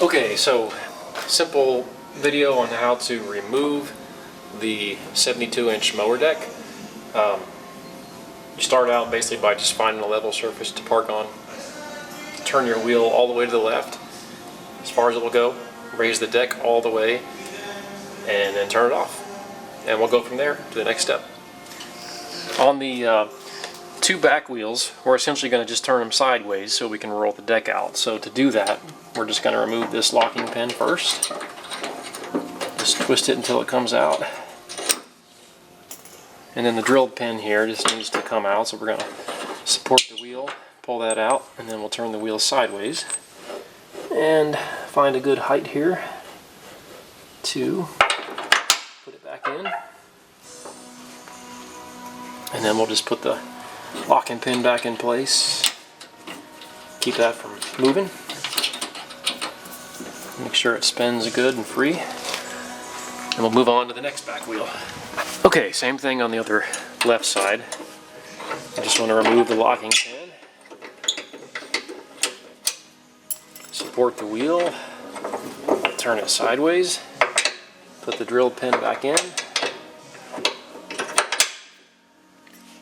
Okay, so simple video on how to remove the 72-inch mower deck. You start out basically by just finding a level surface to park on. Turn your wheel all the way to the left, as far as it will go. Raise the deck all the way, and then turn it off. And we'll go from there to the next step. On the two back wheels, we're essentially going to just turn them sideways so we can roll the deck out. So to do that, we're just going to remove this locking pin first. Just twist it until it comes out. And then the drilled pin here just needs to come out, so we're going to support the wheel, pull that out, and then we'll turn the wheel sideways. And find a good height here to put it back in. And then we'll just put the locking pin back in place. Keep that from moving. Make sure it spins good and free. And we'll move on to the next back wheel. Okay, same thing on the other left side. I just want to remove the locking pin. Support the wheel. Turn it sideways. Put the drilled pin back in.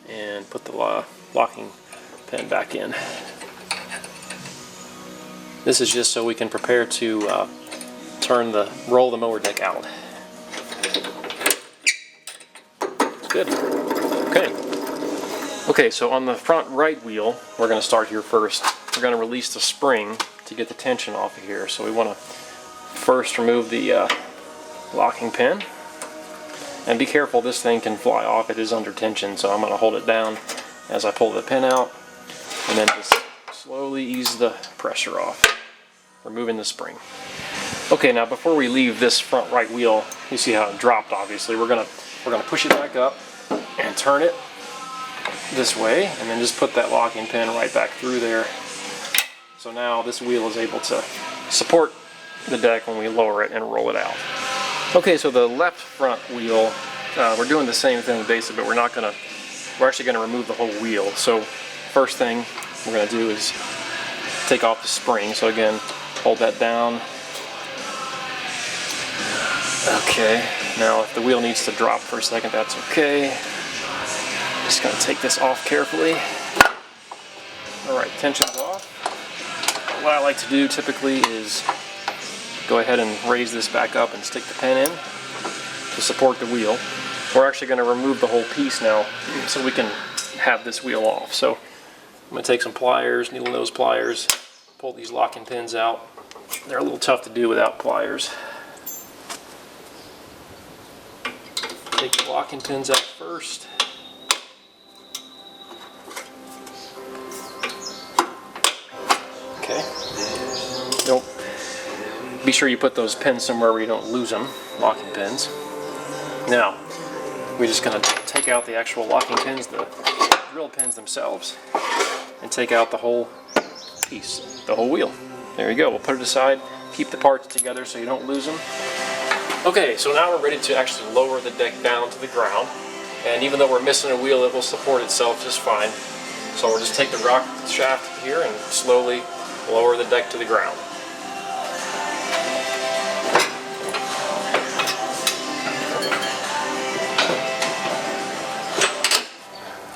And put the locking pin back in. This is just so we can prepare to roll the mower deck out. Good. Okay, so on the front right wheel, we're going to start here first. We're going to release the spring to get the tension off of here. So we want to first remove the locking pin. And be careful, this thing can fly off. It is under tension, so I'm going to hold it down as I pull the pin out. And then just slowly ease the pressure off, removing the spring. Okay, now before we leave this front right wheel, you see how it dropped obviously. We're gonna push it back up and turn it this way, and then just put that locking pin right back through there. So now this wheel is able to support the deck when we lower it and roll it out. Okay, so the left front wheel, we're doing the same thing basically, but we're actually gonna remove the whole wheel. So first thing we're gonna do is take off the spring. So again, hold that down. Okay, now if the wheel needs to drop for a second, that's okay. Just gonna take this off carefully. Alright, tension's off. What I like to do typically is go ahead and raise this back up and stick the pin in to support the wheel. We're actually going to remove the whole piece now so we can have this wheel off. So I'm going to take some pliers, needle nose pliers, pull these locking pins out. They're a little tough to do without pliers. Take the locking pins out first. Okay. Be sure you put those pins somewhere where you don't lose them, locking pins. Now, we're just going to take out the actual locking pins, the drill pins themselves, and take out the whole piece, the whole wheel. There you go. We'll put it aside, keep the parts together so you don't lose them. Okay, so now we're ready to actually lower the deck down to the ground. And even though we're missing a wheel, it will support itself just fine. So we'll just take the rock shaft here and slowly lower the deck to the ground.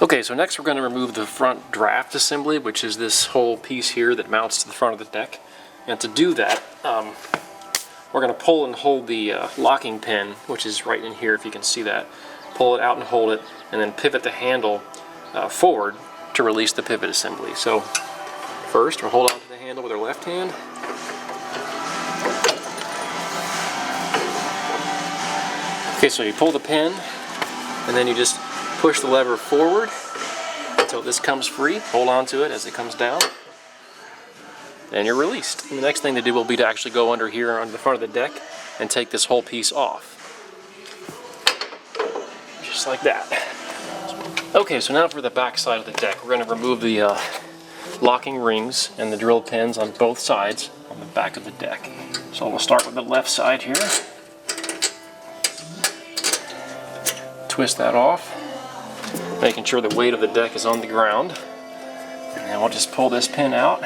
Okay, so next we're going to remove the front draft assembly, which is this whole piece here that mounts to the front of the deck. And to do that, we're going to pull and hold the locking pin, which is right in here if you can see that. Pull it out and hold it, and then pivot the handle forward to release the pivot assembly. So first we'll hold on to the handle with our left hand. Okay, so you pull the pin, and then you just push the lever forward until this comes free. Hold on to it as it comes down. And you're released. And the next thing to do will be to actually go under here on the front of the deck and take this whole piece off. Just like that. Okay, so now for the back side of the deck, we're going to remove the locking rings and the drill pins on both sides on the back of the deck. So we'll start with the left side here. Twist that off, making sure the weight of the deck is on the ground. And then we'll just pull this pin out.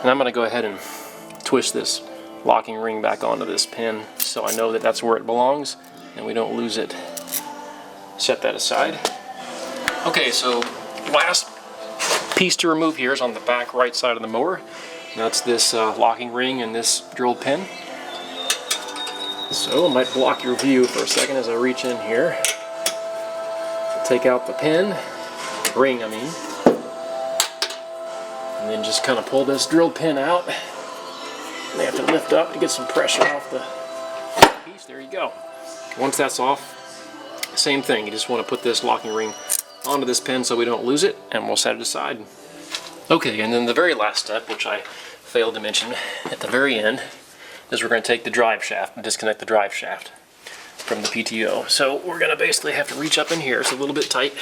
And I'm going to go ahead and twist this locking ring back onto this pin so I know that that's where it belongs and we don't lose it. Set that aside. Okay, so last piece to remove here is on the back right side of the mower. That's this locking ring and this drilled pin. So I might block your view for a second as I reach in here. Take out the pin, ring I mean, and then just kind of pull this drilled pin out. And they have to lift up to get some pressure off the piece. There you go. Once that's off, same thing. You just want to put this locking ring onto this pin so we don't lose it, and we'll set it aside. Okay, and then the very last step, which I failed to mention at the very end, is we're going to take the drive shaft and disconnect the drive shaft from the PTO. So we're going to basically have to reach up in here. It's a little bit tight.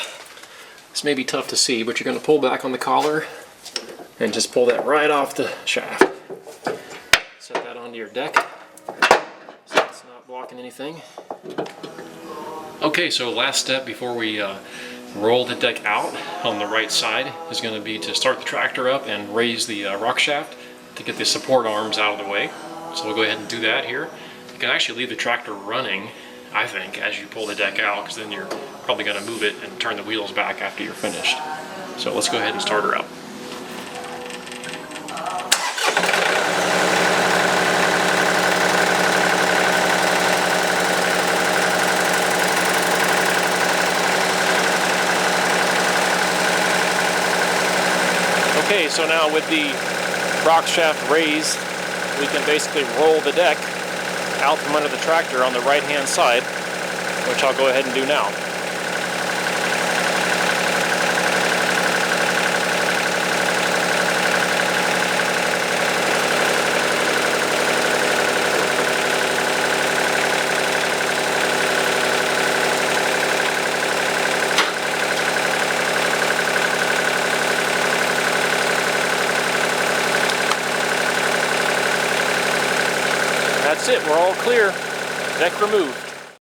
This may be tough to see, but you're going to pull back on the collar and just pull that right off the shaft. Set that onto your deck so it's not blocking anything. Okay, so last step before we roll the deck out on the right side is going to be to start the tractor up and raise the rock shaft to get the support arms out of the way. So we'll go ahead and do that here. You can actually leave the tractor running, I think, as you pull the deck out, because then you're probably going to move it and turn the wheels back after you're finished. So let's go ahead and start her up. Okay, so now with the rock shaft raised, we can basically roll the deck out from under the tractor on the right hand side, which I'll go ahead and do now. That's it, we're all clear. Deck removed.